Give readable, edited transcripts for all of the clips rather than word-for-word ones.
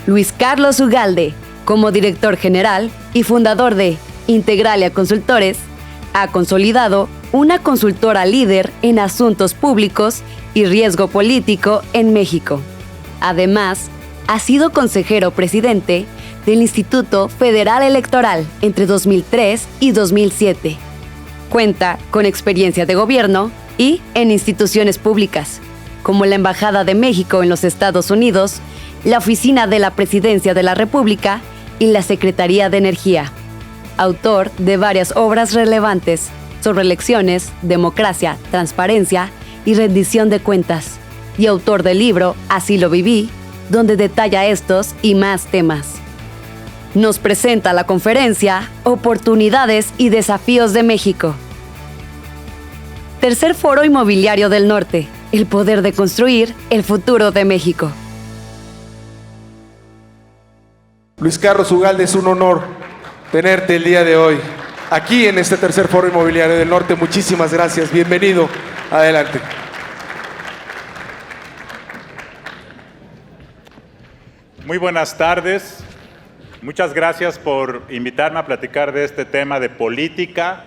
Luis Carlos Ugalde, como director general y fundador de Integralia Consultores, ha consolidado una consultora líder en asuntos públicos y riesgo político en México. Además, ha sido consejero presidente del Instituto Federal Electoral entre 2003 y 2007. Cuenta con experiencia de gobierno y en instituciones públicas, como la Embajada de México en los Estados Unidos, la Oficina de la Presidencia de la República y la Secretaría de Energía. Autor de varias obras relevantes sobre elecciones, democracia, transparencia y rendición de cuentas, y autor del libro Así lo viví, donde detalla estos y más temas. Nos presenta la conferencia Oportunidades y Desafíos de México. Tercer Foro Inmobiliario del Norte, el poder de construir el futuro de México. Luis Carlos Ugalde, es un honor tenerte el día de hoy aquí en este Tercer Foro Inmobiliario del Norte. Muchísimas gracias, bienvenido, adelante. Muy buenas tardes, muchas gracias por invitarme a platicar de este tema de política.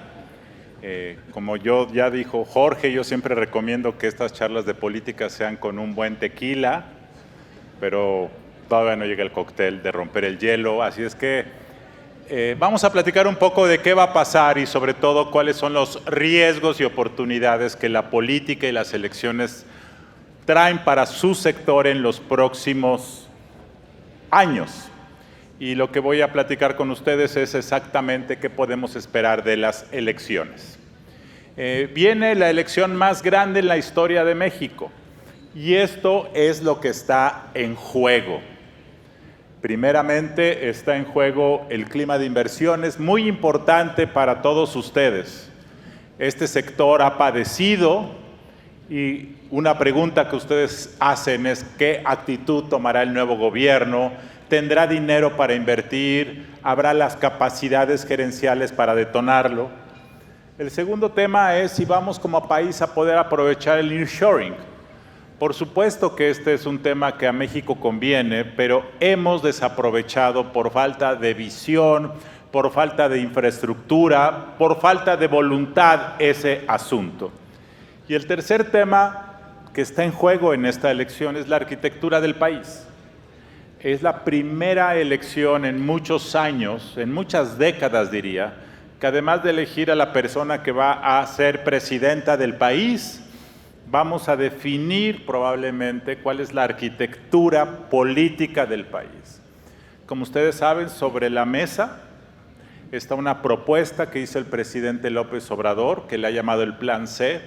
Como ya dijo Jorge, yo siempre recomiendo que estas charlas de política sean con un buen tequila, pero todavía no llega el cóctel de romper el hielo, así es que vamos a platicar un poco de qué va a pasar y sobre todo cuáles son los riesgos y oportunidades que la política y las elecciones traen para su sector en los próximos años. Y lo que voy a platicar con ustedes es exactamente qué podemos esperar de las elecciones. Viene la elección más grande en la historia de México y esto es lo que está en juego. Primeramente está en juego el clima de inversiones, muy importante para todos ustedes. Este sector ha padecido y una pregunta que ustedes hacen es ¿qué actitud tomará el nuevo gobierno? ¿Tendrá dinero para invertir? ¿Habrá las capacidades gerenciales para detonarlo? El segundo tema es si vamos como país a poder aprovechar el nearshoring. Por supuesto que este es un tema que a México conviene, pero hemos desaprovechado por falta de visión, por falta de infraestructura, por falta de voluntad ese asunto. Y el tercer tema que está en juego en esta elección es la arquitectura del país. Es la primera elección en muchos años, en muchas décadas diría, que además de elegir a la persona que va a ser presidenta del país, vamos a definir probablemente cuál es la arquitectura política del país. Como ustedes saben, sobre la mesa está una propuesta que hizo el presidente López Obrador, que le ha llamado el Plan C,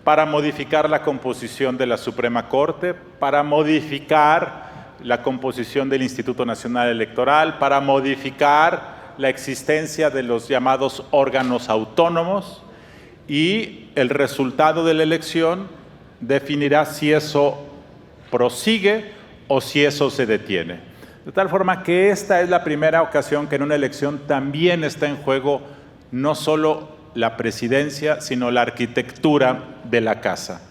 para modificar la composición de la Suprema Corte, para modificar la composición del Instituto Nacional Electoral, para modificar la existencia de los llamados órganos autónomos, y el resultado de la elección definirá si eso prosigue o si eso se detiene. De tal forma que esta es la primera ocasión que en una elección también está en juego no solo la presidencia, sino la arquitectura de la casa.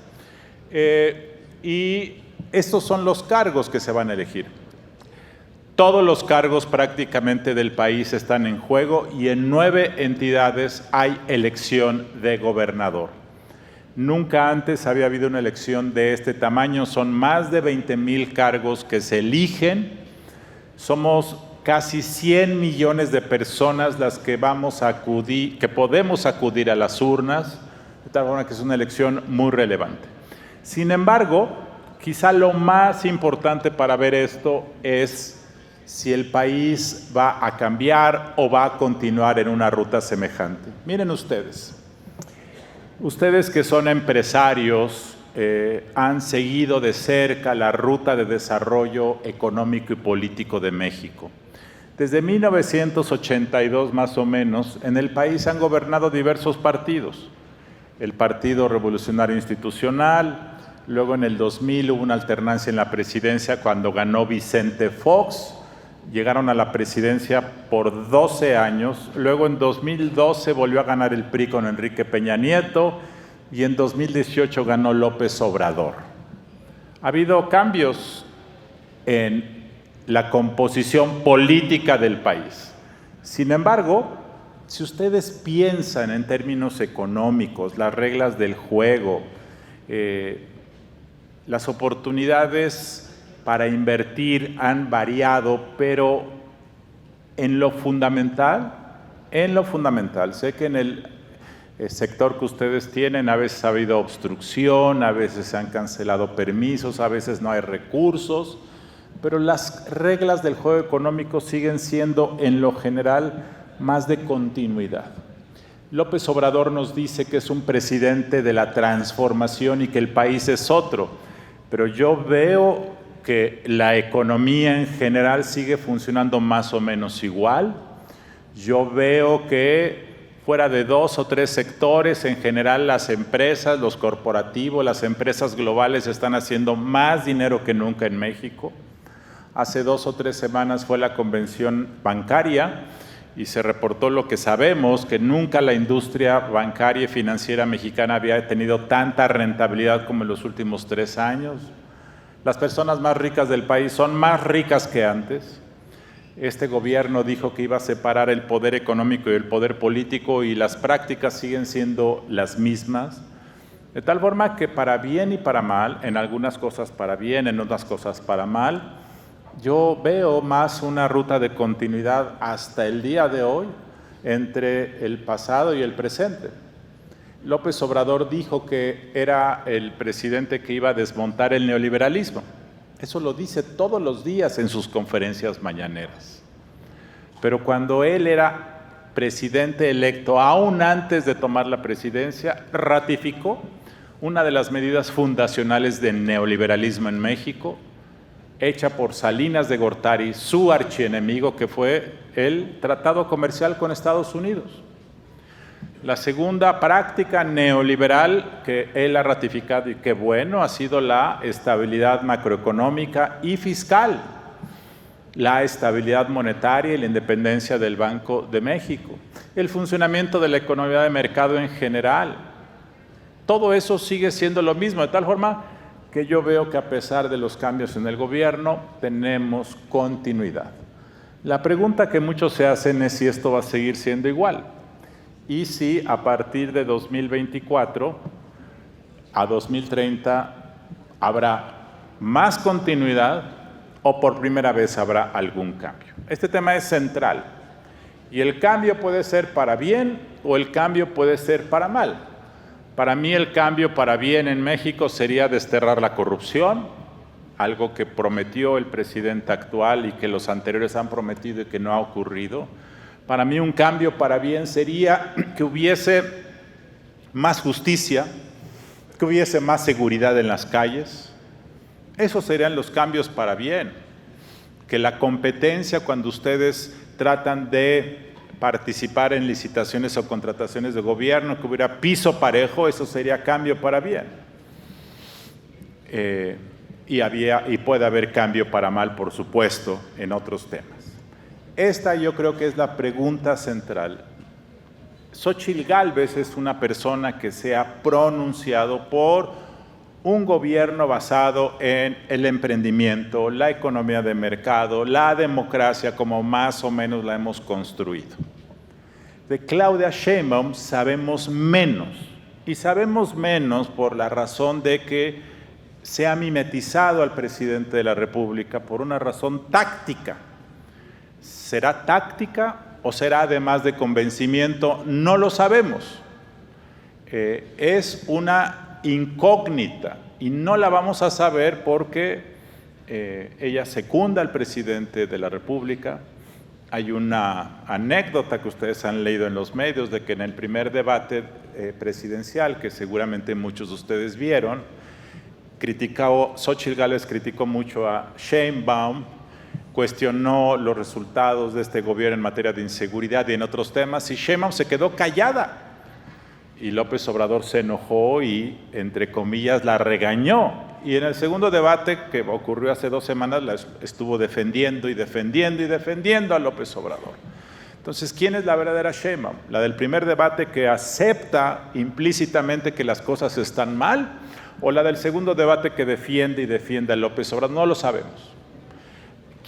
Y estos son los cargos que se van a elegir. Todos los cargos prácticamente del país están en juego y en 9 entidades hay elección de gobernador. Nunca antes había habido una elección de este tamaño, son más de 20,000 cargos que se eligen, somos casi 100 millones de personas las que podemos acudir a las urnas, de tal forma que es una elección muy relevante. Sin embargo, quizá lo más importante para ver esto es si el país va a cambiar o va a continuar en una ruta semejante. Miren ustedes que son empresarios, han seguido de cerca la ruta de desarrollo económico y político de México. Desde 1982 más o menos, en el país han gobernado diversos partidos. El Partido Revolucionario Institucional, luego en el 2000 hubo una alternancia en la presidencia cuando ganó Vicente Fox, llegaron a la presidencia por 12 años, luego en 2012 volvió a ganar el PRI con Enrique Peña Nieto y en 2018 ganó López Obrador. Ha habido cambios en la composición política del país. Sin embargo, si ustedes piensan en términos económicos, las reglas del juego, las oportunidades para invertir han variado, pero en lo fundamental, sé que en el sector que ustedes tienen a veces ha habido obstrucción, a veces se han cancelado permisos, a veces no hay recursos, pero las reglas del juego económico siguen siendo en lo general más de continuidad. López Obrador nos dice que es un presidente de la transformación y que el país es otro, pero yo veo que la economía en general sigue funcionando más o menos igual. Yo veo que fuera de 2 o 3 sectores, en general las empresas, los corporativos, las empresas globales están haciendo más dinero que nunca en México. Hace 2 o 3 semanas fue la convención bancaria y se reportó lo que sabemos, que nunca la industria bancaria y financiera mexicana había tenido tanta rentabilidad como en los últimos 3 años. Las personas más ricas del país son más ricas que antes. Este gobierno dijo que iba a separar el poder económico y el poder político y las prácticas siguen siendo las mismas. De tal forma que para bien y para mal, en algunas cosas para bien, en otras cosas para mal, yo veo más una ruta de continuidad hasta el día de hoy entre el pasado y el presente. López Obrador dijo que era el presidente que iba a desmontar el neoliberalismo. Eso lo dice todos los días en sus conferencias mañaneras. Pero cuando él era presidente electo, aún antes de tomar la presidencia, ratificó una de las medidas fundacionales del neoliberalismo en México, hecha por Salinas de Gortari, su archienemigo, que fue el tratado comercial con Estados Unidos. La segunda práctica neoliberal que él ha ratificado, y qué bueno, ha sido la estabilidad macroeconómica y fiscal, la estabilidad monetaria y la independencia del Banco de México, el funcionamiento de la economía de mercado en general. Todo eso sigue siendo lo mismo, de tal forma que yo veo que a pesar de los cambios en el gobierno, tenemos continuidad. La pregunta que muchos se hacen es si esto va a seguir siendo igual. Y si a partir de 2024 a 2030 habrá más continuidad o por primera vez habrá algún cambio. Este tema es central y el cambio puede ser para bien o el cambio puede ser para mal. Para mí el cambio para bien en México sería desterrar la corrupción, algo que prometió el presidente actual y que los anteriores han prometido y que no ha ocurrido. Para mí un cambio para bien sería que hubiese más justicia, que hubiese más seguridad en las calles. Esos serían los cambios para bien. Que la competencia, cuando ustedes tratan de participar en licitaciones o contrataciones de gobierno, que hubiera piso parejo, eso sería cambio para bien. Y puede haber cambio para mal, por supuesto, en otros temas. Esta yo creo que es la pregunta central. Xóchitl Gálvez es una persona que se ha pronunciado por un gobierno basado en el emprendimiento, la economía de mercado, la democracia como más o menos la hemos construido. De Claudia Sheinbaum sabemos menos, y sabemos menos por la razón de que se ha mimetizado al presidente de la República por una razón táctica. ¿Será táctica o será además de convencimiento? No lo sabemos. Es una incógnita y no la vamos a saber porque ella secunda al presidente de la República. Hay una anécdota que ustedes han leído en los medios de que en el primer debate presidencial, que seguramente muchos de ustedes vieron, Xóchitl Gálvez criticó mucho a Sheinbaum, cuestionó los resultados de este gobierno en materia de inseguridad y en otros temas, y Sheinbaum se quedó callada. Y López Obrador se enojó y, entre comillas, la regañó. Y en el segundo debate, que ocurrió hace 2 semanas, la estuvo defendiendo y defendiendo y defendiendo a López Obrador. Entonces, ¿quién es la verdadera Sheinbaum? ¿La del primer debate que acepta implícitamente que las cosas están mal? ¿O la del segundo debate que defiende y defiende a López Obrador? No lo sabemos.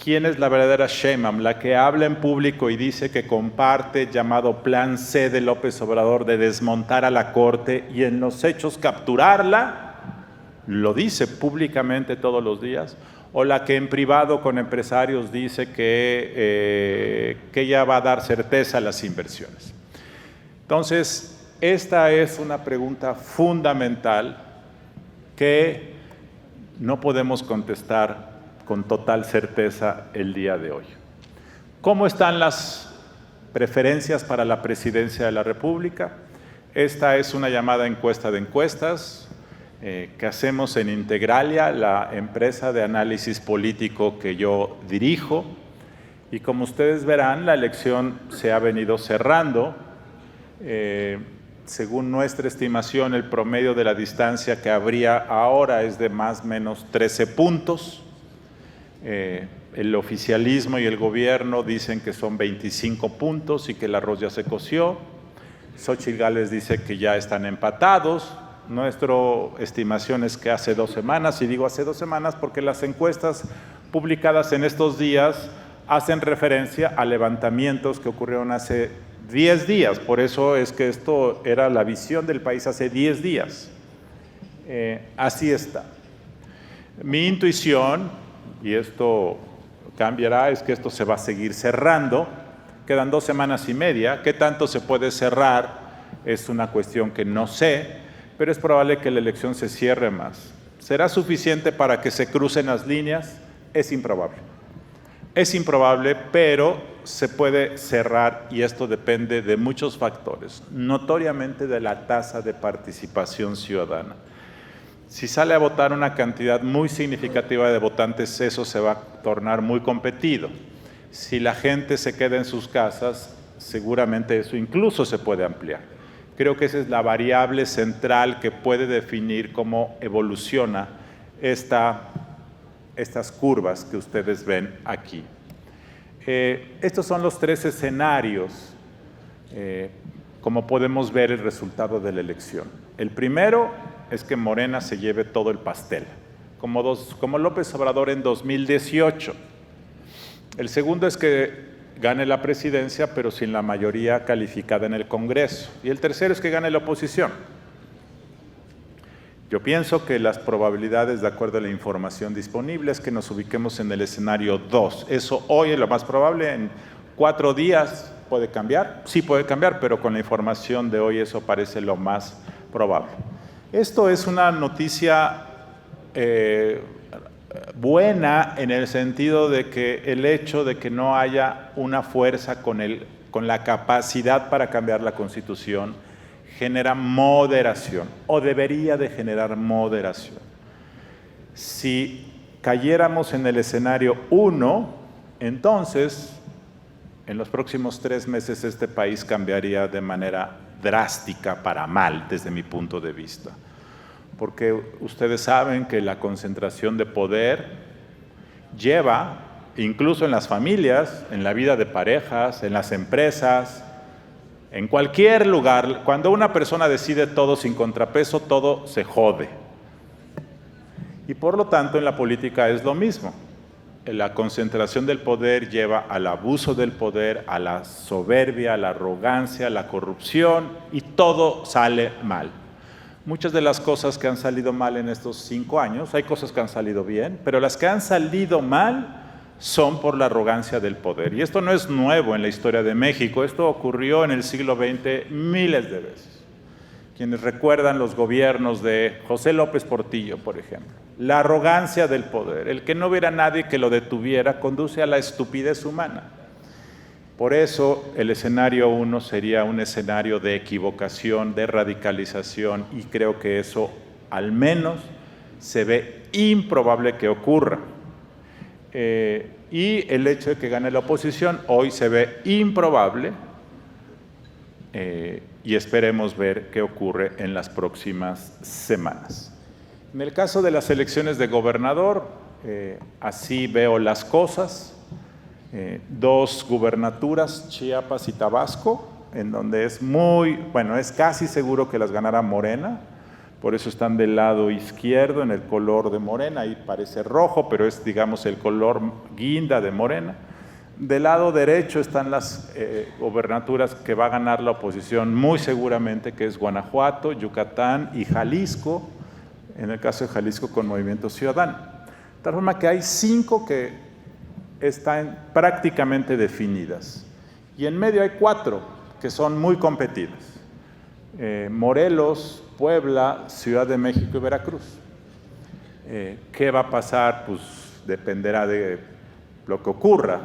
¿quién es la verdadera Sheinbaum? La que habla en público y dice que comparte el llamado Plan C de López Obrador de desmontar a la Corte y en los hechos capturarla, lo dice públicamente todos los días, o la que en privado con empresarios dice que ella va a dar certeza a las inversiones. Entonces, esta es una pregunta fundamental que no podemos contestar con total certeza el día de hoy. ¿Cómo están las preferencias para la presidencia de la República? Esta es una llamada encuesta de encuestas que hacemos en Integralia, la empresa de análisis político que yo dirijo. Y como ustedes verán, la elección se ha venido cerrando. Según nuestra estimación, el promedio de la distancia que habría ahora es de más o menos 13 puntos. El oficialismo y el gobierno dicen que son 25 puntos y que el arroz ya se coció. Xóchitl Gálvez dice que ya están empatados. Nuestra estimación es que hace 2 semanas, y digo hace 2 semanas porque las encuestas publicadas en estos días hacen referencia a levantamientos que ocurrieron hace 10 días. Por eso es que esto era la visión del país hace 10 días. Así está. Mi intuición, y esto cambiará, es que esto se va a seguir cerrando. Quedan 2 semanas y media. ¿Qué tanto se puede cerrar? Es una cuestión que no sé, pero es probable que la elección se cierre más. ¿Será suficiente para que se crucen las líneas? Es improbable. Es improbable, pero se puede cerrar y esto depende de muchos factores, notoriamente de la tasa de participación ciudadana. Si sale a votar una cantidad muy significativa de votantes, eso se va a tornar muy competido. Si la gente se queda en sus casas, seguramente eso incluso se puede ampliar. Creo que esa es la variable central que puede definir cómo evoluciona estas curvas que ustedes ven aquí. Estos son los 3 escenarios, como podemos ver el resultado de la elección. El primero es que Morena se lleve todo el pastel, como López Obrador en 2018. El segundo es que gane la presidencia, pero sin la mayoría calificada en el Congreso. Y el tercero es que gane la oposición. Yo pienso que las probabilidades, de acuerdo a la información disponible, es que nos ubiquemos en el escenario 2. Eso hoy es lo más probable. En 4 días puede cambiar. Sí puede cambiar, pero con la información de hoy eso parece lo más probable. Esto es una noticia buena en el sentido de que el hecho de que no haya una fuerza con la capacidad para cambiar la Constitución genera moderación, o debería de generar moderación. Si cayéramos en el escenario 1, entonces en los próximos 3 meses este país cambiaría de manera drástica para mal, desde mi punto de vista. Porque ustedes saben que la concentración de poder lleva, incluso en las familias, en la vida de parejas, en las empresas, en cualquier lugar, cuando una persona decide todo sin contrapeso, todo se jode. Y por lo tanto en la política es lo mismo. La concentración del poder lleva al abuso del poder, a la soberbia, a la arrogancia, a la corrupción, y todo sale mal. Muchas de las cosas que han salido mal en estos 5 años, hay cosas que han salido bien, pero las que han salido mal son por la arrogancia del poder. Y esto no es nuevo en la historia de México, esto ocurrió en el siglo XX miles de veces. Quienes recuerdan los gobiernos de José López Portillo, por ejemplo, la arrogancia del poder, el que no hubiera nadie que lo detuviera, conduce a la estupidez humana. Por eso el escenario 1 sería un escenario de equivocación, de radicalización, y creo que eso al menos se ve improbable que ocurra. Y el hecho de que gane la oposición hoy se ve improbable, y esperemos ver qué ocurre en las próximas semanas. En el caso de las elecciones de gobernador, así veo las cosas. 2 gubernaturas, Chiapas y Tabasco, en donde es casi seguro que las ganará Morena, por eso están del lado izquierdo en el color de Morena, ahí parece rojo, pero es, digamos, el color guinda de Morena. Del lado derecho están las gobernaturas que va a ganar la oposición muy seguramente, que es Guanajuato, Yucatán y Jalisco, en el caso de Jalisco con Movimiento Ciudadano. De tal forma que hay 5 que están prácticamente definidas, y en medio hay 4 que son muy competidas. Morelos, Puebla, Ciudad de México y Veracruz. ¿Qué va a pasar? Pues dependerá de lo que ocurra,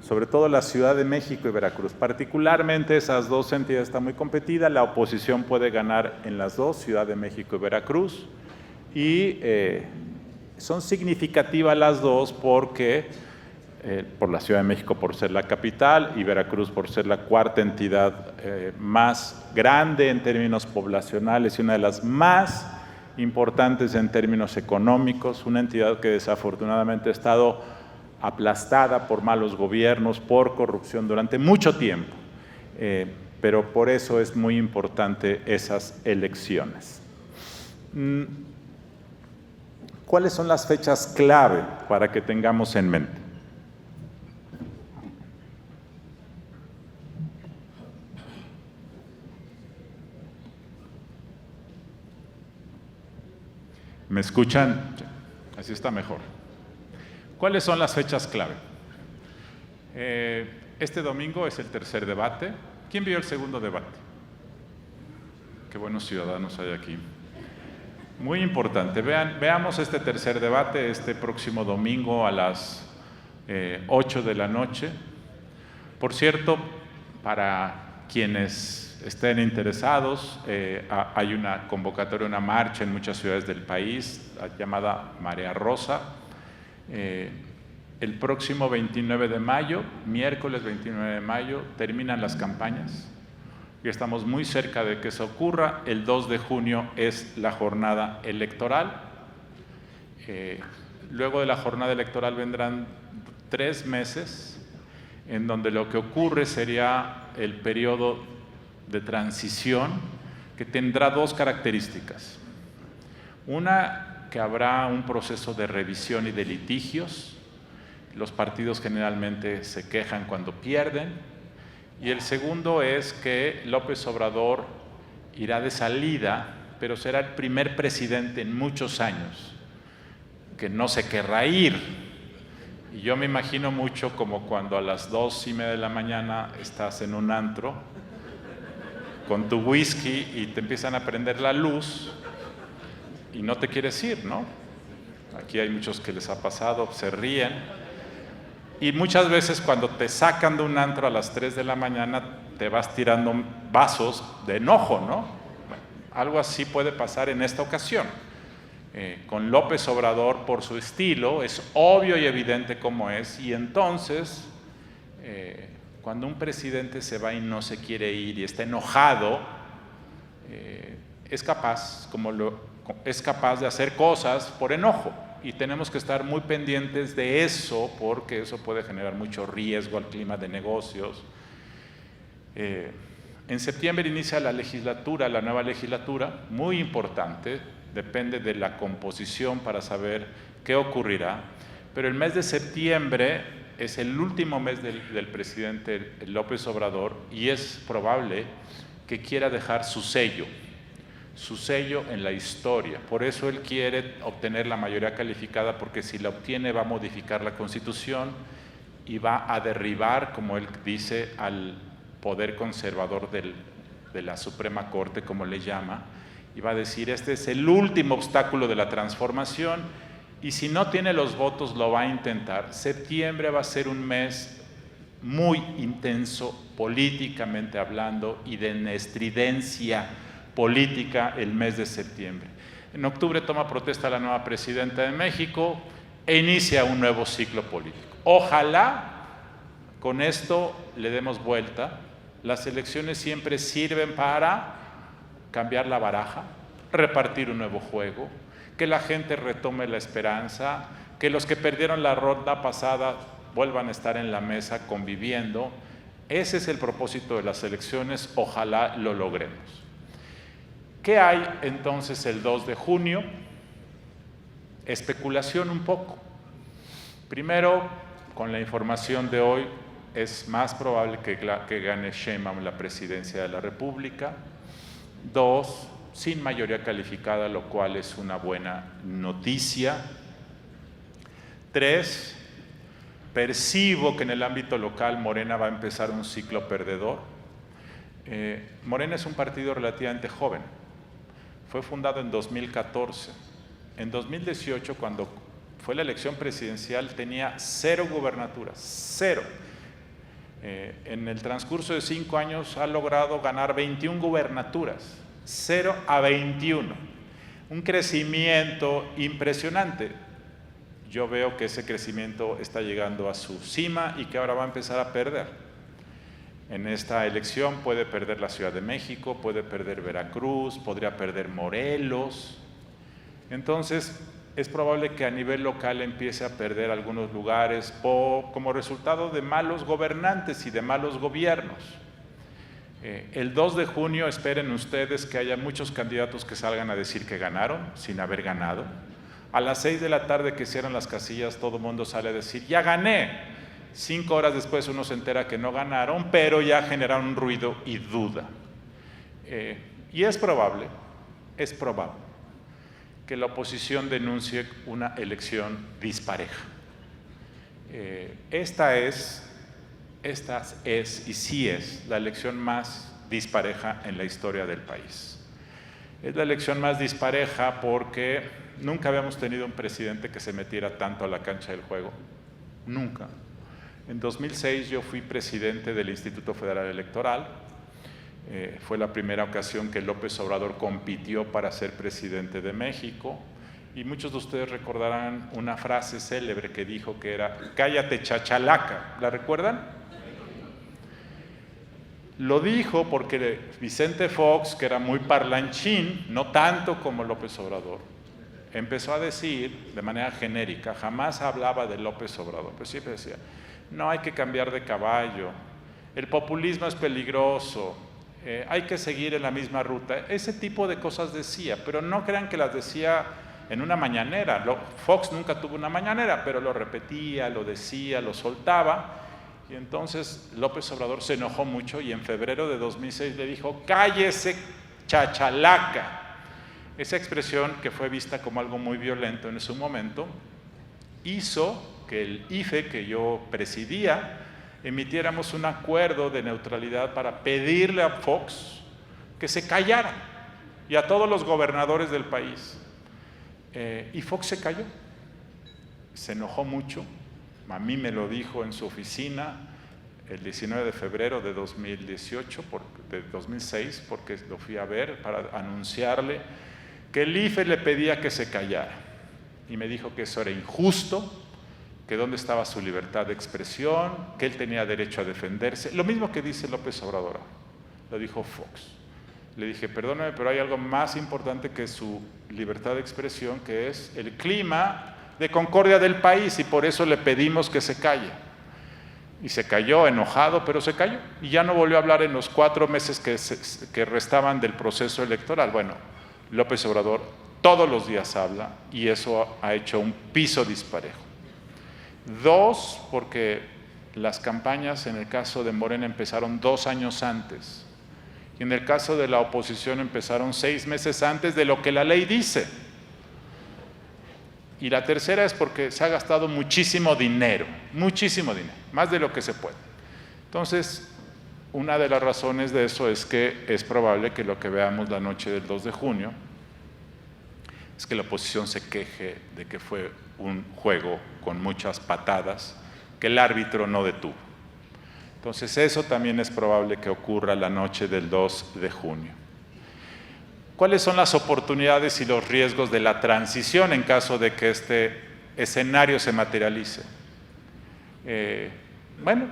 sobre todo la Ciudad de México y Veracruz. Particularmente esas 2 entidades están muy competidas, la oposición puede ganar en las 2, Ciudad de México y Veracruz, y son significativas las 2 porque por la Ciudad de México por ser la capital y Veracruz por ser la 4ª entidad más grande en términos poblacionales y una de las más importantes en términos económicos, una entidad que desafortunadamente ha estado aplastada por malos gobiernos, por corrupción durante mucho tiempo, pero por eso es muy importante esas elecciones. ¿Cuáles son las fechas clave para que tengamos en mente? ¿Me escuchan? Así está mejor. ¿Cuáles son las fechas clave? Este domingo es el tercer debate. ¿Quién vio el segundo debate? Qué buenos ciudadanos hay aquí. Muy importante. Veamos este tercer debate este próximo domingo a las 8 de la noche. Por cierto, para quienes estén interesados, hay una convocatoria, una marcha en muchas ciudades del país llamada Marea Rosa. El próximo 29 de mayo, miércoles 29 de mayo, terminan las campañas. Ya estamos muy cerca de que eso ocurra. El 2 de junio es la jornada electoral. Luego de la jornada electoral vendrán 3 meses en donde lo que ocurre sería el periodo de transición, que tendrá 2 características. Una, que habrá un proceso de revisión y de litigios. Los partidos generalmente se quejan cuando pierden. Y el segundo es que López Obrador irá de salida, pero será el primer presidente en muchos años que no se querrá ir. Y yo me imagino mucho como cuando a las 2:30 de la mañana estás en un antro con tu whisky y te empiezan a prender la luz y no te quieres ir, ¿no? Aquí hay muchos que les ha pasado, se ríen. Y muchas veces cuando te sacan de un antro a las 3 de la mañana te vas tirando vasos de enojo, ¿no? Bueno, algo así puede pasar en esta ocasión. Con López Obrador, por su estilo, es obvio y evidente cómo es, y entonces cuando un presidente se va y no se quiere ir y está enojado, es capaz de hacer cosas por enojo, y tenemos que estar muy pendientes de eso porque eso puede generar mucho riesgo al clima de negocios. En septiembre inicia la legislatura, la nueva legislatura, muy importante, depende de la composición para saber qué ocurrirá, pero el mes de septiembre es el último mes del presidente López Obrador y es probable que quiera dejar su sello en la historia. Por eso él quiere obtener la mayoría calificada, porque si la obtiene va a modificar la Constitución y va a derribar, como él dice, al poder conservador de la Suprema Corte, como le llama, y va a decir, este es el último obstáculo de la transformación, y si no tiene los votos lo va a intentar. Septiembre va a ser un mes muy intenso políticamente hablando y de estridencia política el mes de septiembre. En octubre toma protesta la nueva presidenta de México e inicia un nuevo ciclo político. Ojalá con esto le demos vuelta. Las elecciones siempre sirven para cambiar la baraja, repartir un nuevo juego, que la gente retome la esperanza, que los que perdieron la ronda pasada vuelvan a estar en la mesa conviviendo. Ese es el propósito de las elecciones, ojalá lo logremos. ¿Qué hay entonces el 2 de junio? Especulación un poco. Primero, con la información de hoy, es más probable que gane Sheinbaum la presidencia de la República. 2, sin mayoría calificada, lo cual es una buena noticia. 3, percibo que en el ámbito local Morena va a empezar un ciclo perdedor. Morena es un partido relativamente joven. Fue fundado en 2014. En 2018, cuando fue la elección presidencial, tenía 0 gubernaturas, 0. En el transcurso de 5 años ha logrado ganar 21 gubernaturas, 0 a 21. Un crecimiento impresionante. Yo veo que ese crecimiento está llegando a su cima y que ahora va a empezar a perder. En esta elección puede perder la Ciudad de México, puede perder Veracruz, podría perder Morelos. Entonces, es probable que a nivel local empiece a perder algunos lugares como resultado de malos gobernantes y de malos gobiernos. El 2 de junio esperen ustedes que haya muchos candidatos que salgan a decir que ganaron sin haber ganado. A las 6 de la tarde que cierran las casillas, todo el mundo sale a decir, ya gané. 5 horas después uno se entera que no ganaron, pero ya generaron un ruido y duda. Y es probable que la oposición denuncie una elección dispareja. Esta es y sí es la elección más dispareja en la historia del país. Es la elección más dispareja porque nunca habíamos tenido un presidente que se metiera tanto a la cancha del juego. Nunca. En 2006 yo fui presidente del Instituto Federal Electoral. Fue la primera ocasión que López Obrador compitió para ser presidente de México. Y muchos de ustedes recordarán una frase célebre que dijo que era, cállate chachalaca. ¿La recuerdan? Lo dijo porque Vicente Fox, que era muy parlanchín, no tanto como López Obrador, empezó a decir de manera genérica, jamás hablaba de López Obrador, pero siempre decía, no hay que cambiar de caballo, el populismo es peligroso, hay que seguir en la misma ruta. Ese tipo de cosas decía, pero no crean que las decía en una mañanera. Fox nunca tuvo una mañanera, pero lo repetía, lo decía, lo soltaba. Y entonces López Obrador se enojó mucho y en febrero de 2006 le dijo, cállese chachalaca. Esa expresión, que fue vista como algo muy violento en su momento, hizo que el IFE, que yo presidía, emitiéramos un acuerdo de neutralidad para pedirle a Fox que se callara y a todos los gobernadores del país. Y Fox se calló, se enojó mucho, a mí me lo dijo en su oficina el 19 de febrero de 2018, de 2006, porque lo fui a ver para anunciarle que el IFE le pedía que se callara. Y me dijo que eso era injusto, que dónde estaba su libertad de expresión, que él tenía derecho a defenderse. Lo mismo que dice López Obrador, lo dijo Fox. Le dije, perdóname, pero hay algo más importante que su libertad de expresión, que es el clima de concordia del país, y por eso le pedimos que se calle. Y se cayó, enojado, pero se cayó. Y ya no volvió a hablar en los 4 meses que restaban del proceso electoral. Bueno, López Obrador todos los días habla, y eso ha hecho un piso disparejo. 2, porque las campañas en el caso de Morena empezaron 2 años antes, y en el caso de la oposición empezaron 6 meses antes de lo que la ley dice. Y la tercera es porque se ha gastado muchísimo dinero, más de lo que se puede. Entonces, una de las razones de eso es que es probable que lo que veamos la noche del 2 de junio es que la oposición se queje de que fue un juego con muchas patadas que el árbitro no detuvo. Entonces, eso también es probable que ocurra la noche del 2 de junio. ¿Cuáles son las oportunidades y los riesgos de la transición en caso de que este escenario se materialice? Bueno,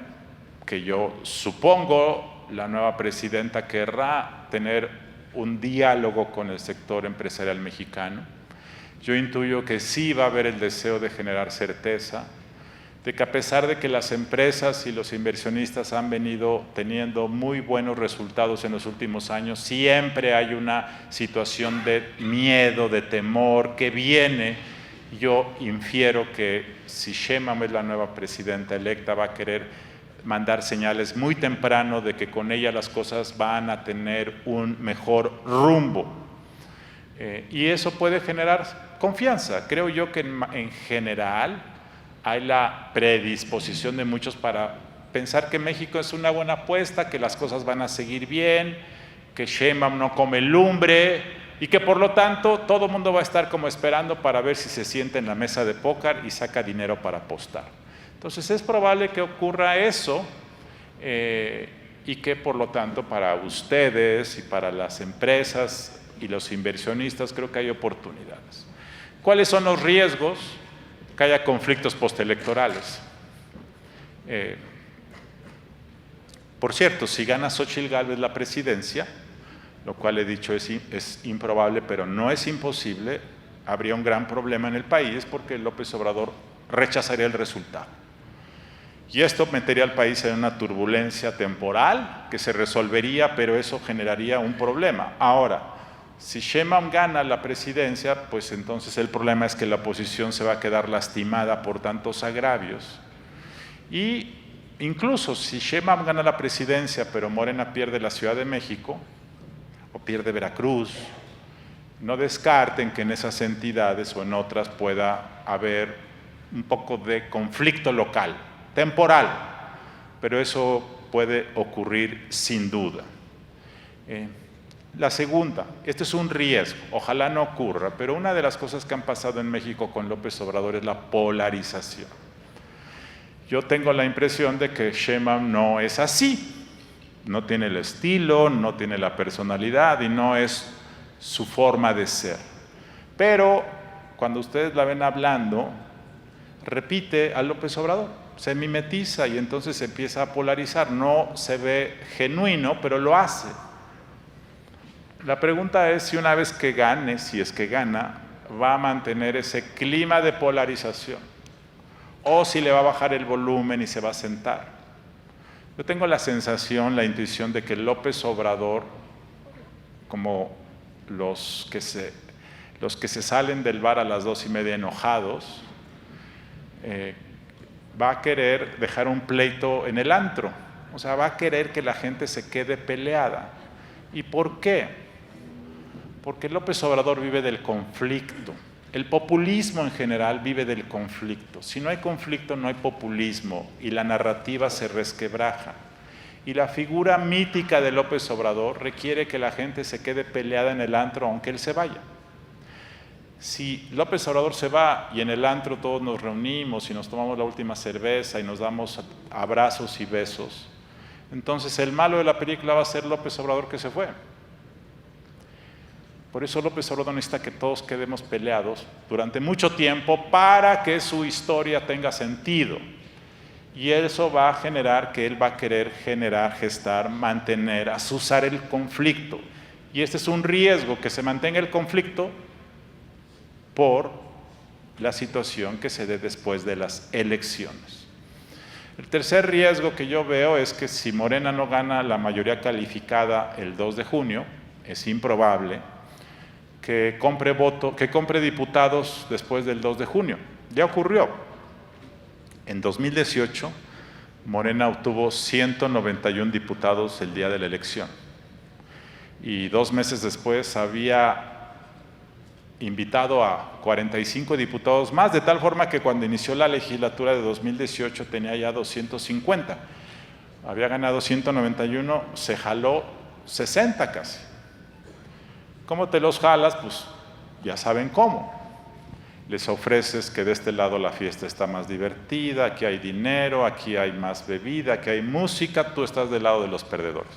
que yo supongo la nueva presidenta querrá tener un diálogo con el sector empresarial mexicano. Yo intuyo que sí va a haber el deseo de generar certeza. de que a pesar de que las empresas y los inversionistas han venido teniendo muy buenos resultados en los últimos años, siempre hay una situación de miedo, de temor que viene. Yo infiero que si Sheinbaum es la nueva presidenta electa, va a querer mandar señales muy temprano de que con ella las cosas van a tener un mejor rumbo. Y eso puede generar confianza. Creo yo que en general hay la predisposición de muchos para pensar que México es una buena apuesta, que las cosas van a seguir bien, que Sheinbaum no come lumbre y que por lo tanto todo el mundo va a estar como esperando para ver si se sienta en la mesa de póker y saca dinero para apostar. Entonces es probable que ocurra eso y que por lo tanto para ustedes y para las empresas y los inversionistas creo que hay oportunidades. ¿Cuáles son los riesgos? Que haya conflictos postelectorales. Por cierto, si gana Xóchitl Gálvez la presidencia, lo cual he dicho es improbable, pero no es imposible, habría un gran problema en el país porque López Obrador rechazaría el resultado. Y esto metería al país en una turbulencia temporal que se resolvería, pero eso generaría un problema. Ahora, si Sheinbaum gana la presidencia, pues entonces el problema es que la oposición se va a quedar lastimada por tantos agravios. Y incluso si Sheinbaum gana la presidencia, pero Morena pierde la Ciudad de México o pierde Veracruz, no descarten que en esas entidades o en otras pueda haber un poco de conflicto local, temporal, pero eso puede ocurrir sin duda. La segunda, este es un riesgo, ojalá no ocurra, pero una de las cosas que han pasado en México con López Obrador es la polarización. Yo tengo la impresión de que Sheinbaum no es así, no tiene el estilo, no tiene la personalidad y no es su forma de ser. Pero cuando ustedes la ven hablando, repite a López Obrador, se mimetiza y entonces empieza a polarizar, no se ve genuino, pero lo hace. La pregunta es si una vez que gane, si es que gana, va a mantener ese clima de polarización o si le va a bajar el volumen y se va a sentar. Yo tengo la sensación, la intuición de que López Obrador, como los que se salen del bar a las 2:30 enojados, va a querer dejar un pleito en el antro, o sea, va a querer que la gente se quede peleada. ¿Y por qué? Porque López Obrador vive del conflicto. El populismo en general vive del conflicto. Si no hay conflicto, no hay populismo y la narrativa se resquebraja. Y la figura mítica de López Obrador requiere que la gente se quede peleada en el antro aunque él se vaya. Si López Obrador se va y en el antro todos nos reunimos y nos tomamos la última cerveza y nos damos abrazos y besos, entonces el malo de la película va a ser López Obrador que se fue. Por eso López Obrador necesita que todos quedemos peleados durante mucho tiempo para que su historia tenga sentido. Y eso va a generar que él va a querer gestar, mantener, azuzar el conflicto. Y este es un riesgo, que se mantenga el conflicto por la situación que se dé después de las elecciones. El tercer riesgo que yo veo es que si Morena no gana la mayoría calificada el 2 de junio, es improbable que compre diputados después del 2 de junio. Ya ocurrió. En 2018, Morena obtuvo 191 diputados el día de la elección. Y 2 meses después había invitado a 45 diputados más, de tal forma que cuando inició la legislatura de 2018 tenía ya 250. Había ganado 191, se jaló 60 casi. ¿Cómo te los jalas? Pues ya saben cómo. Les ofreces que de este lado la fiesta está más divertida, aquí hay dinero, aquí hay más bebida, aquí hay música, tú estás del lado de los perdedores.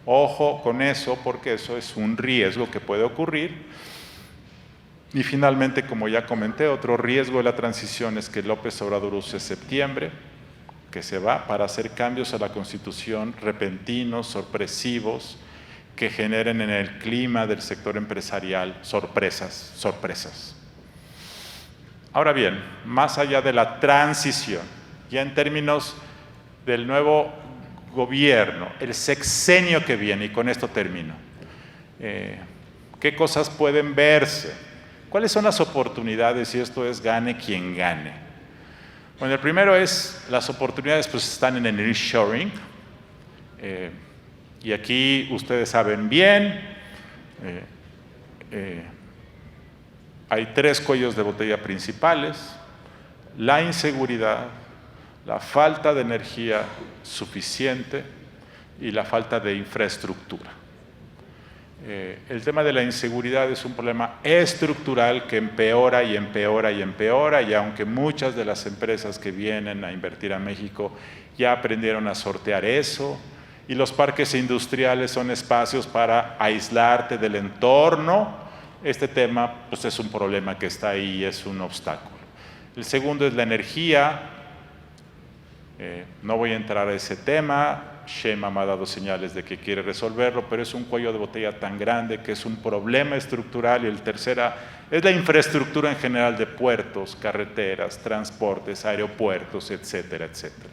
Ojo con eso, porque eso es un riesgo que puede ocurrir. Y finalmente, como ya comenté, otro riesgo de la transición es que López Obrador use septiembre, que se va, para hacer cambios a la Constitución repentinos, sorpresivos, que generen en el clima del sector empresarial sorpresas. Ahora bien, más allá de la transición, ya en términos del nuevo gobierno, el sexenio que viene, y con esto termino. ¿Qué cosas pueden verse? ¿Cuáles son las oportunidades? Y esto es gane quien gane. Bueno, el primero es, las oportunidades pues están en el nearshoring. Y aquí ustedes saben bien, hay tres cuellos de botella principales: la inseguridad, la falta de energía suficiente y la falta de infraestructura. El tema de la inseguridad es un problema estructural que empeora y empeora y empeora, y aunque muchas de las empresas que vienen a invertir a México ya aprendieron a sortear eso, y los parques industriales son espacios para aislarte del entorno, este tema pues es un problema que está ahí y es un obstáculo. El segundo es la energía. No voy a entrar a ese tema. Sheinbaum ha dado señales de que quiere resolverlo, pero es un cuello de botella tan grande que es un problema estructural. Y el tercera es la infraestructura en general de puertos, carreteras, transportes, aeropuertos, etcétera, etcétera.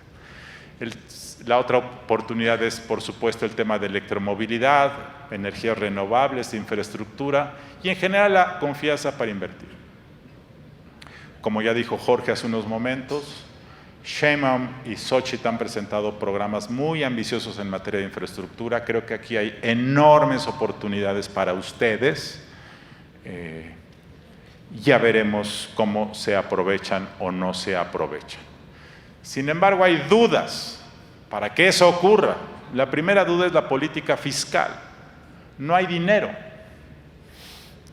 La otra oportunidad es, por supuesto, el tema de electromovilidad, energías renovables, infraestructura y en general la confianza para invertir. Como ya dijo Jorge hace unos momentos, Sheinbaum y Xochitl han presentado programas muy ambiciosos en materia de infraestructura. Creo que aquí hay enormes oportunidades para ustedes. Ya veremos cómo se aprovechan o no se aprovechan. Sin embargo, hay dudas para que eso ocurra. La primera duda es la política fiscal. No hay dinero.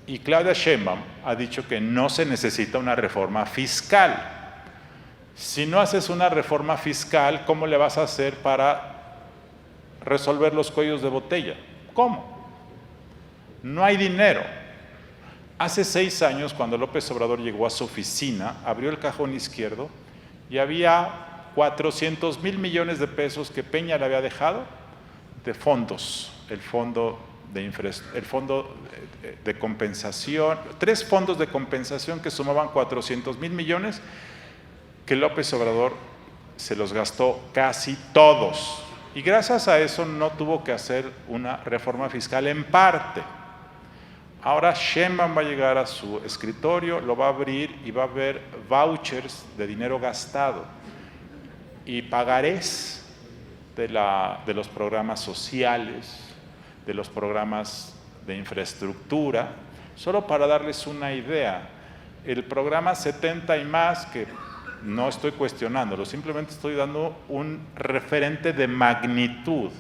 Y Claudia Sheinbaum ha dicho que no se necesita una reforma fiscal. Si no haces una reforma fiscal, ¿cómo le vas a hacer para resolver los cuellos de botella? ¿Cómo? No hay dinero. Hace 6 años, cuando López Obrador llegó a su oficina, abrió el cajón izquierdo y había 400,000 millones de pesos que Peña le había dejado de fondos, el fondo de compensación, 3 fondos de compensación que sumaban 400,000 millones, que López Obrador se los gastó casi todos. Y gracias a eso no tuvo que hacer una reforma fiscal en parte. Ahora Sheinbaum va a llegar a su escritorio, lo va a abrir y va a ver vouchers de dinero gastado y pagarés de los programas sociales, de los programas de infraestructura. Solo para darles una idea, el programa 70 y más, que no estoy cuestionándolo, simplemente estoy dando un referente de magnitud.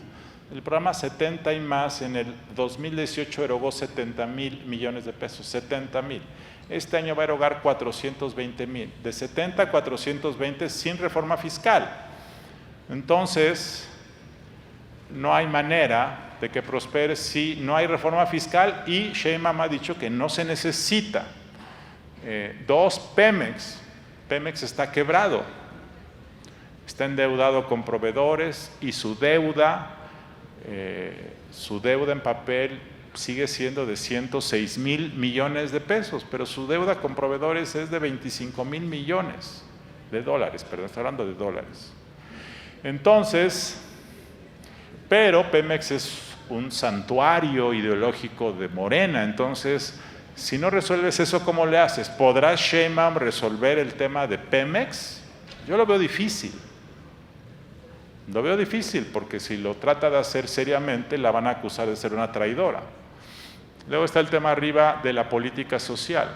El programa 70 y más en el 2018 erogó 70,000 millones de pesos, 70,000. Este año va a erogar 420,000, de 70 a 420 sin reforma fiscal. Entonces, no hay manera de que prospere si no hay reforma fiscal, y Sheinbaum ha dicho que no se necesita. 2, Pemex está quebrado, está endeudado con proveedores y su deuda en papel sigue siendo de 106,000 millones de pesos, pero su deuda con proveedores es de 25,000 millones de dólares, perdón, estoy hablando de dólares. Entonces, pero Pemex es un santuario ideológico de Morena, entonces, si no resuelves eso, ¿cómo le haces? ¿Podrá Sheinbaum resolver el tema de Pemex? Yo lo veo difícil. Lo veo difícil porque si lo trata de hacer seriamente, la van a acusar de ser una traidora. Luego está el tema arriba de la política social.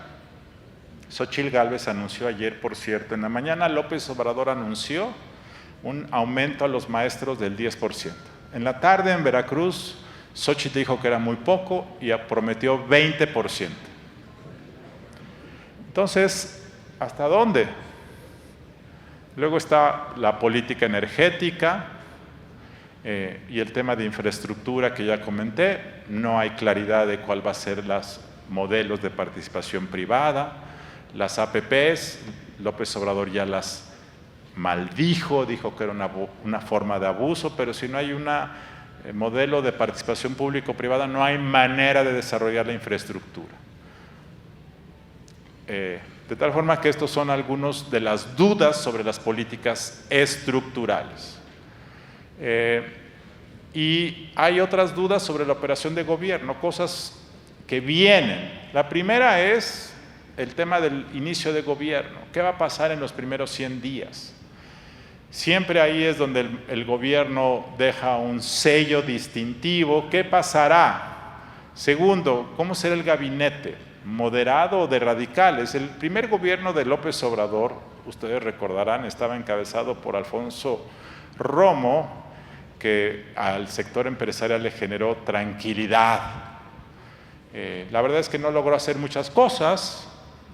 Xochitl Gálvez anunció ayer, por cierto, en la mañana López Obrador anunció un aumento a los maestros del 10%. En la tarde en Veracruz, Xochitl dijo que era muy poco y prometió 20%. Entonces, ¿hasta dónde? Luego está la política energética y el tema de infraestructura que ya comenté. No hay claridad de cuál va a ser los modelos de participación privada. Las APPs, López Obrador ya las maldijo, dijo que era una forma de abuso, pero si no hay un modelo de participación público-privada, no hay manera de desarrollar la infraestructura. De tal forma que estos son algunos de las dudas sobre las políticas estructurales. Y hay otras dudas sobre la operación de gobierno, cosas que vienen. La primera es el tema del inicio de gobierno. ¿Qué va a pasar en los primeros 100 días? Siempre ahí es donde el gobierno deja un sello distintivo. ¿Qué pasará? Segundo, ¿cómo será el gabinete? ¿Moderado o de radicales? El primer gobierno de López Obrador, ustedes recordarán, estaba encabezado por Alfonso Romo, que al sector empresarial le generó tranquilidad. La verdad es que no logró hacer muchas cosas.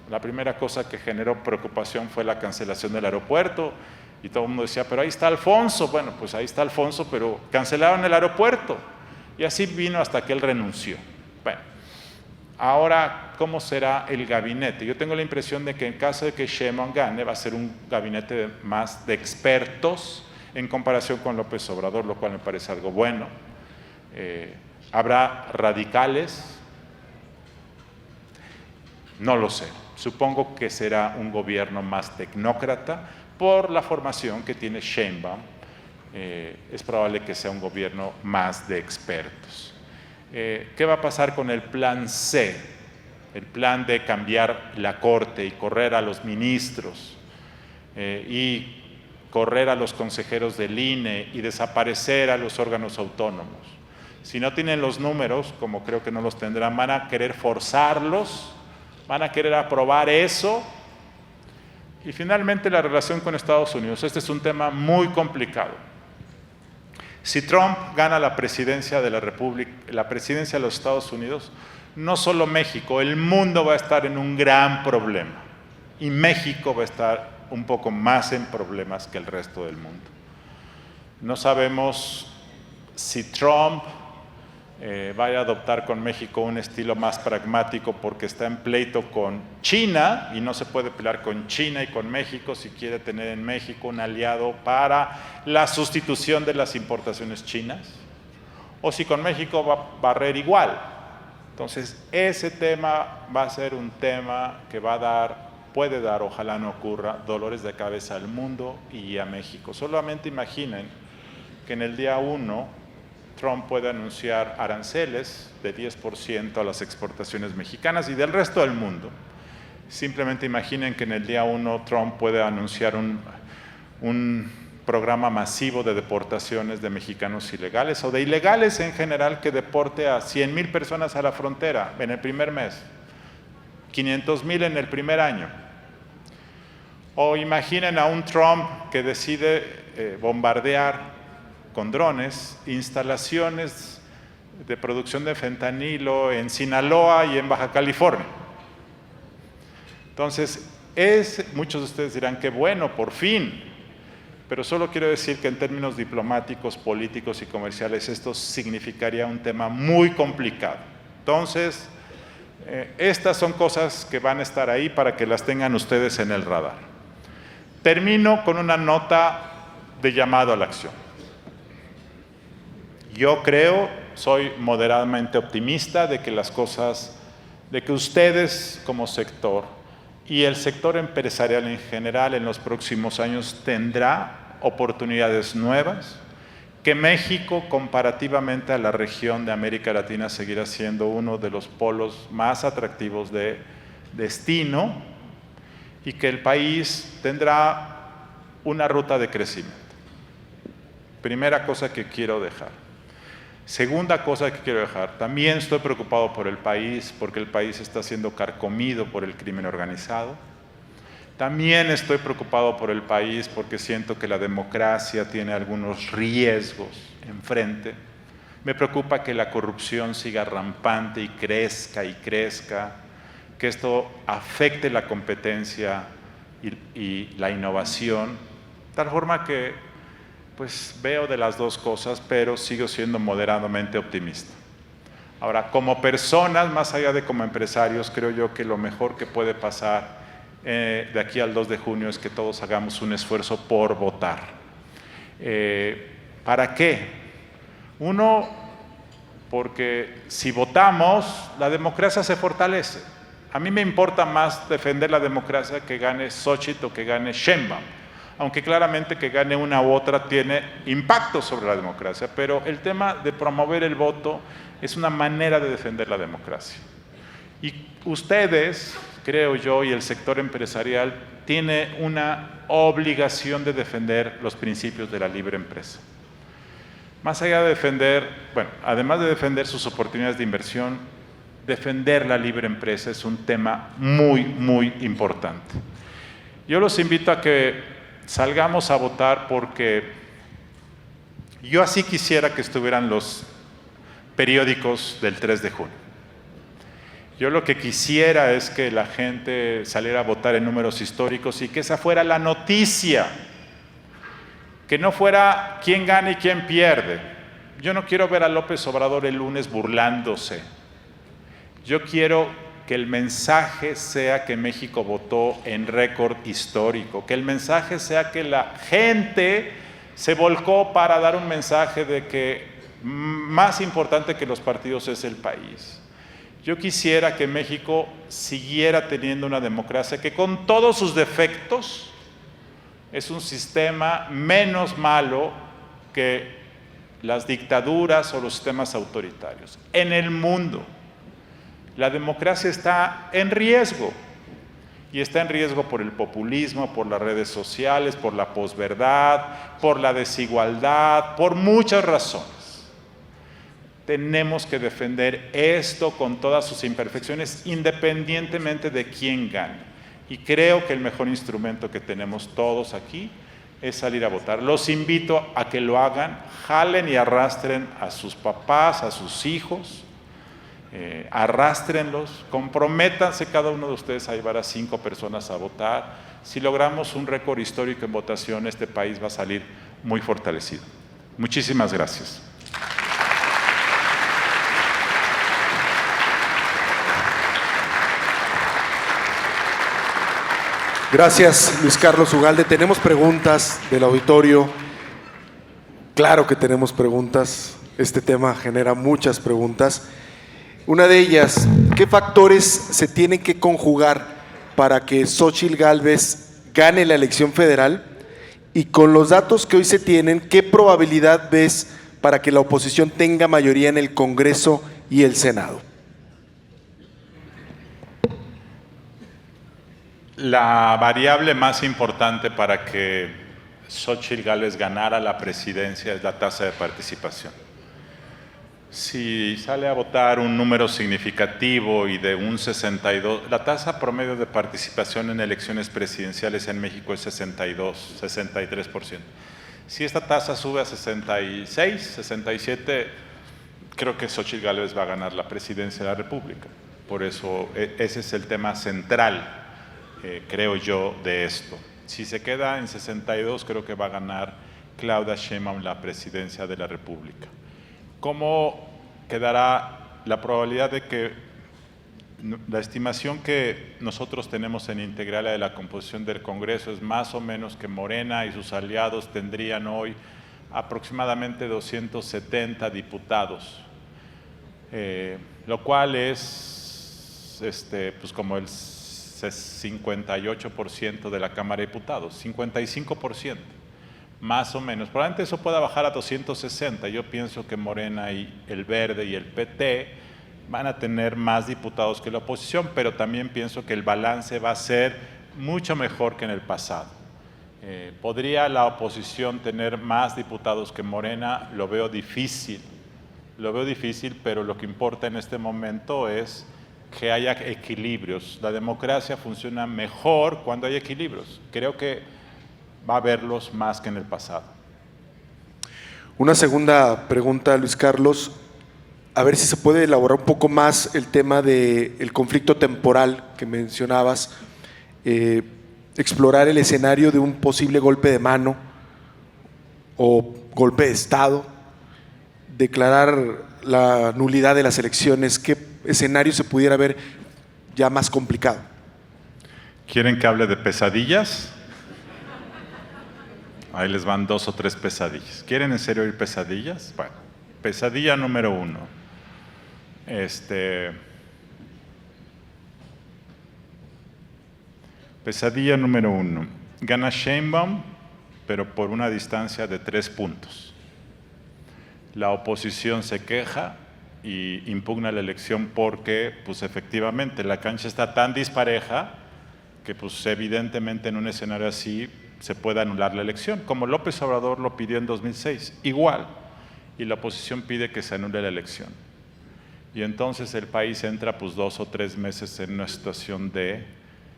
La primera cosa que generó preocupación fue la cancelación del aeropuerto, y todo el mundo decía, pero ahí está Alfonso. Bueno, pues ahí está Alfonso, pero cancelaron el aeropuerto, y así vino hasta que él renunció. Bueno, ahora, ¿cómo será el gabinete? Yo tengo la impresión de que en caso de que Sheinbaum gane, va a ser un gabinete más de expertos en comparación con López Obrador, lo cual me parece algo bueno. ¿Habrá radicales? No lo sé. Supongo que será un gobierno más tecnócrata por la formación que tiene Sheinbaum. Es probable que sea un gobierno más de expertos. ¿Qué va a pasar con el plan C? El plan de cambiar la Corte y correr a los ministros y correr a los consejeros del INE y desaparecer a los órganos autónomos. Si no tienen los números, como creo que no los tendrán, van a querer forzarlos, van a querer aprobar eso. Y finalmente la relación con Estados Unidos. Este es un tema muy complicado. Si Trump gana la presidencia de la República, la presidencia de los Estados Unidos, no solo México, el mundo va a estar en un gran problema. Y México va a estar un poco más en problemas que el resto del mundo. No sabemos si Trump vaya a adoptar con México un estilo más pragmático porque está en pleito con China y no se puede pelear con China y con México si quiere tener en México un aliado para la sustitución de las importaciones chinas, o si con México va a barrer igual. Entonces, ese tema va a ser un tema que va a dar, puede dar, ojalá no ocurra, dolores de cabeza al mundo y a México. Solamente imaginen que en el día 1 Trump puede anunciar aranceles de 10% a las exportaciones mexicanas y del resto del mundo. Simplemente imaginen que en el día 1 Trump puede anunciar un programa masivo de deportaciones de mexicanos ilegales o de ilegales en general, que deporte a 100,000 personas a la frontera en el primer mes, 500,000 en el primer año. O imaginen a un Trump que decide bombardear con drones instalaciones de producción de fentanilo en Sinaloa y en Baja California. Entonces, muchos de ustedes dirán que bueno, por fin, pero solo quiero decir que en términos diplomáticos, políticos y comerciales esto significaría un tema muy complicado. Entonces, estas son cosas que van a estar ahí para que las tengan ustedes en el radar. Termino con una nota de llamado a la acción. Yo creo, soy moderadamente optimista de que las cosas, de que ustedes como sector y el sector empresarial en general en los próximos años tendrá oportunidades nuevas, que México comparativamente a la región de América Latina seguirá siendo uno de los polos más atractivos de destino y que el país tendrá una ruta de crecimiento. Primera cosa que quiero dejar. Segunda cosa que quiero dejar, también estoy preocupado por el país, porque el país está siendo carcomido por el crimen organizado. También estoy preocupado por el país porque siento que la democracia tiene algunos riesgos enfrente. Me preocupa que la corrupción siga rampante y crezca, que esto afecte la competencia y la innovación, de tal forma que pues veo de las dos cosas, pero sigo siendo moderadamente optimista. Ahora, como personas, más allá de como empresarios, creo yo que lo mejor que puede pasar de aquí al 2 de junio es que todos hagamos un esfuerzo por votar. ¿Para qué? Uno, porque si votamos, la democracia se fortalece. A mí me importa más defender la democracia que gane Xochitl o que gane Sheinbaum, aunque claramente que gane una u otra tiene impacto sobre la democracia, pero el tema de promover el voto es una manera de defender la democracia. Y ustedes, creo yo, y el sector empresarial, tiene una obligación de defender los principios de la libre empresa. Más allá de defender, bueno, además de defender sus oportunidades de inversión, defender la libre empresa es un tema muy, muy importante. Yo los invito a que salgamos a votar porque yo así quisiera que estuvieran los periódicos del 3 de junio. Yo lo que quisiera es que la gente saliera a votar en números históricos y que esa fuera la noticia, que no fuera quién gana y quién pierde. Yo no quiero ver a López Obrador el lunes burlándose. Yo quiero que el mensaje sea que México votó en récord histórico, que el mensaje sea que la gente se volcó para dar un mensaje de que más importante que los partidos es el país. Yo quisiera que México siguiera teniendo una democracia que con todos sus defectos es un sistema menos malo que las dictaduras o los sistemas autoritarios. En el mundo, la democracia está en riesgo, y está en riesgo por el populismo, por las redes sociales, por la posverdad, por la desigualdad, por muchas razones. Tenemos que defender esto con todas sus imperfecciones, independientemente de quién gane. Y creo que el mejor instrumento que tenemos todos aquí es salir a votar. Los invito a que lo hagan, jalen y arrastren a sus papás, a sus hijos, arrástrenlos, comprométanse cada uno de ustedes a llevar a 5 personas a votar. Si logramos un récord histórico en votación, este país va a salir muy fortalecido. Muchísimas gracias. Gracias, Luis Carlos Ugalde. Tenemos preguntas del auditorio. Claro que tenemos preguntas. Este tema genera muchas preguntas. Una de ellas, ¿qué factores se tienen que conjugar para que Xóchitl Gálvez gane la elección federal? Y con los datos que hoy se tienen, ¿qué probabilidad ves para que la oposición tenga mayoría en el Congreso y el Senado? La variable más importante para que Xóchitl Gálvez ganara la presidencia es la tasa de participación. Si sale a votar un número significativo y de un 62, la tasa promedio de participación en elecciones presidenciales en México es 62, 63%. Si esta tasa sube a 66, 67, creo que Xóchitl Gálvez va a ganar la presidencia de la República. Por eso ese es el tema central, creo yo, de esto. Si se queda en 62, creo que va a ganar Claudia Sheinbaum la presidencia de la República. ¿Cómo quedará la probabilidad de que la estimación que nosotros tenemos en Integralia de la composición del Congreso es más o menos que Morena y sus aliados tendrían hoy aproximadamente 270 diputados, lo cual es pues como el 58% de la Cámara de Diputados, 55%. Más o menos. Probablemente eso pueda bajar a 260. Yo pienso que Morena y el Verde y el PT van a tener más diputados que la oposición, pero también pienso que el balance va a ser mucho mejor que en el pasado. ¿Podría la oposición tener más diputados que Morena? Lo veo difícil, pero lo que importa en este momento es que haya equilibrios. La democracia funciona mejor cuando hay equilibrios. Creo que va a haberlos más que en el pasado. Una segunda pregunta, Luis Carlos, a ver si se puede elaborar un poco más el tema del conflicto temporal que mencionabas, explorar el escenario de un posible golpe de mano o golpe de Estado, declarar la nulidad de las elecciones. ¿Qué escenario se pudiera ver ya más complicado? ¿Quieren que hable de pesadillas? Ahí les van 2 o 3 pesadillas. ¿Quieren en serio oír pesadillas? Bueno, pesadilla número 1. Pesadilla número 1. Gana Sheinbaum, pero por una distancia de 3 puntos. La oposición se queja y impugna la elección porque, pues efectivamente, la cancha está tan dispareja que, pues evidentemente, en un escenario así se puede anular la elección, como López Obrador lo pidió en 2006, igual, y la oposición pide que se anule la elección. Y entonces el país entra, pues 2 o 3 meses en una situación de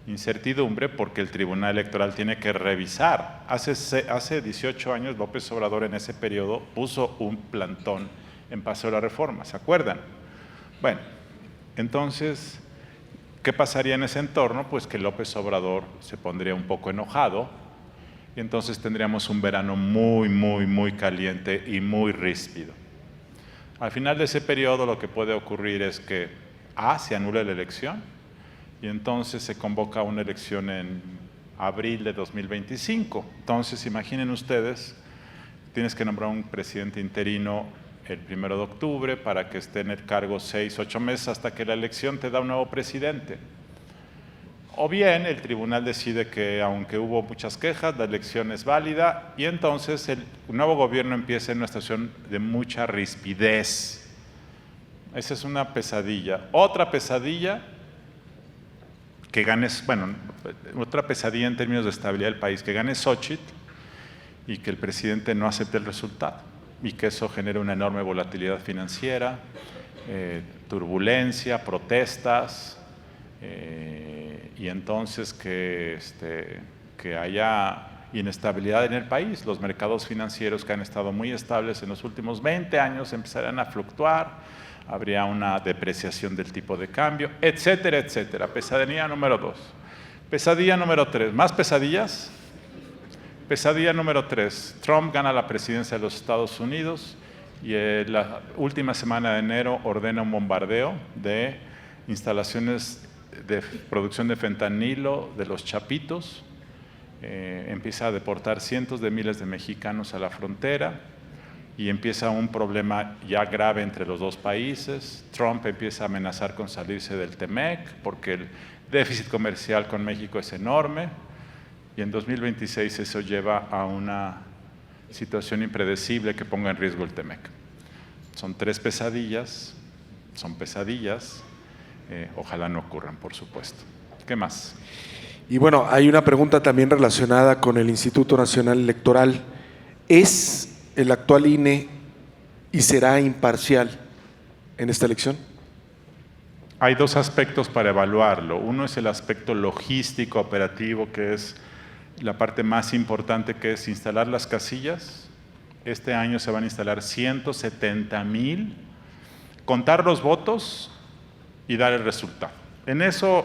incertidumbre porque el Tribunal Electoral tiene que revisar. Hace 18 años López Obrador en ese periodo puso un plantón en Paseo de la Reforma, ¿se acuerdan? Bueno, entonces, ¿qué pasaría en ese entorno? Pues que López Obrador se pondría un poco enojado y entonces tendríamos un verano muy caliente y muy ríspido. Al final de ese periodo lo que puede ocurrir es que se anula la elección y entonces se convoca una elección en abril de 2025. Entonces, imaginen ustedes, tienes que nombrar un presidente interino el 1 de octubre para que esté en el cargo 6, 8 meses hasta que la elección te da un nuevo presidente. O bien el tribunal decide que, aunque hubo muchas quejas, la elección es válida y entonces el nuevo gobierno empieza en una situación de mucha rispidez. Esa es una pesadilla. Otra pesadilla, que ganes, bueno, otra pesadilla en términos de estabilidad del país, que gane Xóchitl y que el presidente no acepte el resultado y que eso genere una enorme volatilidad financiera, turbulencia, protestas, y entonces que haya inestabilidad en el país. Los mercados financieros que han estado muy estables en los últimos 20 años empezarán a fluctuar, habría una depreciación del tipo de cambio, etcétera, etcétera. Pesadilla número 2. Pesadilla número 3. ¿Más pesadillas? Pesadilla número 3. Trump gana la presidencia de los Estados Unidos y la última semana de enero ordena un bombardeo de instalaciones de producción de fentanilo de los Chapitos, empieza a deportar cientos de miles de mexicanos a la frontera y empieza un problema ya grave entre los dos países. Trump empieza a amenazar con salirse del TEMEC porque el déficit comercial con México es enorme y en 2026 eso lleva a una situación impredecible que ponga en riesgo el TEMEC. Son 3 pesadillas, son pesadillas. Ojalá no ocurran, por supuesto. ¿Qué más? Y bueno, hay una pregunta también relacionada con el Instituto Nacional Electoral. ¿Es el actual INE y será imparcial en esta elección? Hay 2 aspectos para evaluarlo. Uno es el aspecto logístico, operativo, que es la parte más importante, que es instalar las casillas. Este año se van a instalar 170,000, contar los votos y dar el resultado. En eso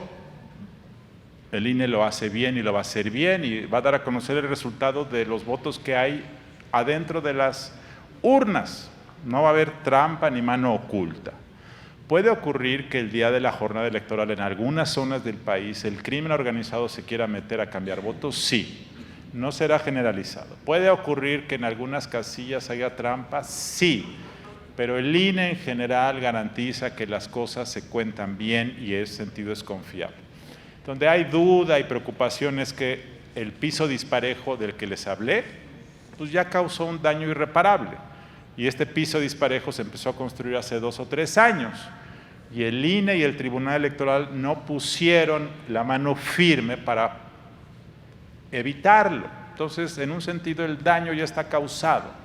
el INE lo hace bien y lo va a hacer bien y va a dar a conocer el resultado de los votos que hay adentro de las urnas. No va a haber trampa ni mano oculta. Puede ocurrir que el día de la jornada electoral en algunas zonas del país el crimen organizado se quiera meter a cambiar votos, sí. No será generalizado. Puede ocurrir que en algunas casillas haya trampa, sí. Pero el INE en general garantiza que las cosas se cuentan bien y en ese sentido es confiable. Donde hay duda y preocupación es que el piso disparejo del que les hablé, pues ya causó un daño irreparable. Y este piso disparejo se empezó a construir hace 2 o 3 años. Y el INE y el Tribunal Electoral no pusieron la mano firme para evitarlo. Entonces, en un sentido, el daño ya está causado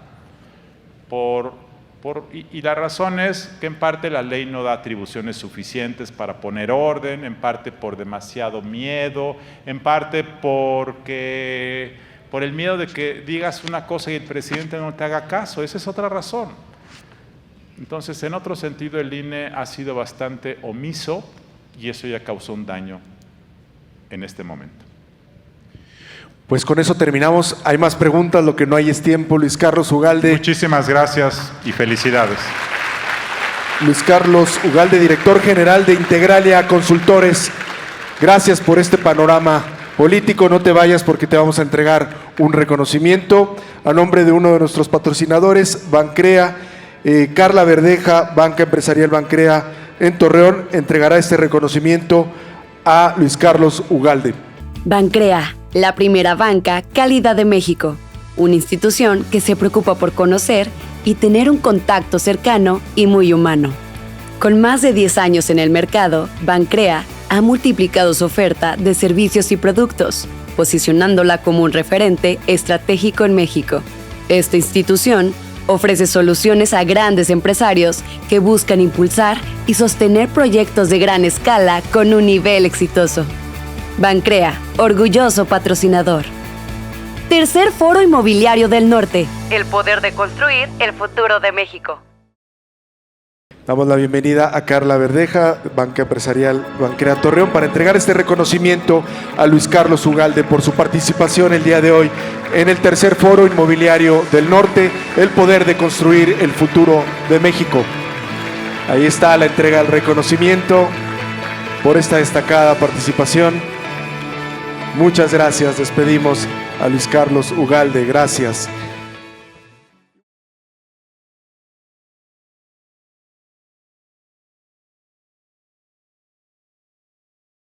y la razón es que en parte la ley no da atribuciones suficientes para poner orden, en parte por demasiado miedo, en parte por el miedo de que digas una cosa y el presidente no te haga caso. Esa es otra razón. Entonces, en otro sentido, el INE ha sido bastante omiso y eso ya causó un daño en este momento. Pues con eso terminamos. Hay más preguntas, lo que no hay es tiempo. Luis Carlos Ugalde. Muchísimas gracias y felicidades. Luis Carlos Ugalde, director general de Integralia Consultores. Gracias por este panorama político. No te vayas porque te vamos a entregar un reconocimiento a nombre de uno de nuestros patrocinadores, Bancrea. Carla Verdeja, Banca Empresarial Bancrea en Torreón, entregará este reconocimiento a Luis Carlos Ugalde. Bancrea, la primera banca cálida de México, una institución que se preocupa por conocer y tener un contacto cercano y muy humano. Con más de 10 años en el mercado, Bancrea ha multiplicado su oferta de servicios y productos, posicionándola como un referente estratégico en México. Esta institución ofrece soluciones a grandes empresarios que buscan impulsar y sostener proyectos de gran escala con un nivel exitoso. Bancrea, orgulloso patrocinador. Tercer Foro Inmobiliario del Norte. El poder de construir el futuro de México. Damos la bienvenida a Carla Verdeja, Banca Empresarial Bancrea Torreón, para entregar este reconocimiento a Luis Carlos Ugalde por su participación el día de hoy en el Tercer Foro Inmobiliario del Norte, el poder de construir el futuro de México. Ahí está la entrega del reconocimiento por esta destacada participación. Muchas gracias, despedimos a Luis Carlos Ugalde, gracias.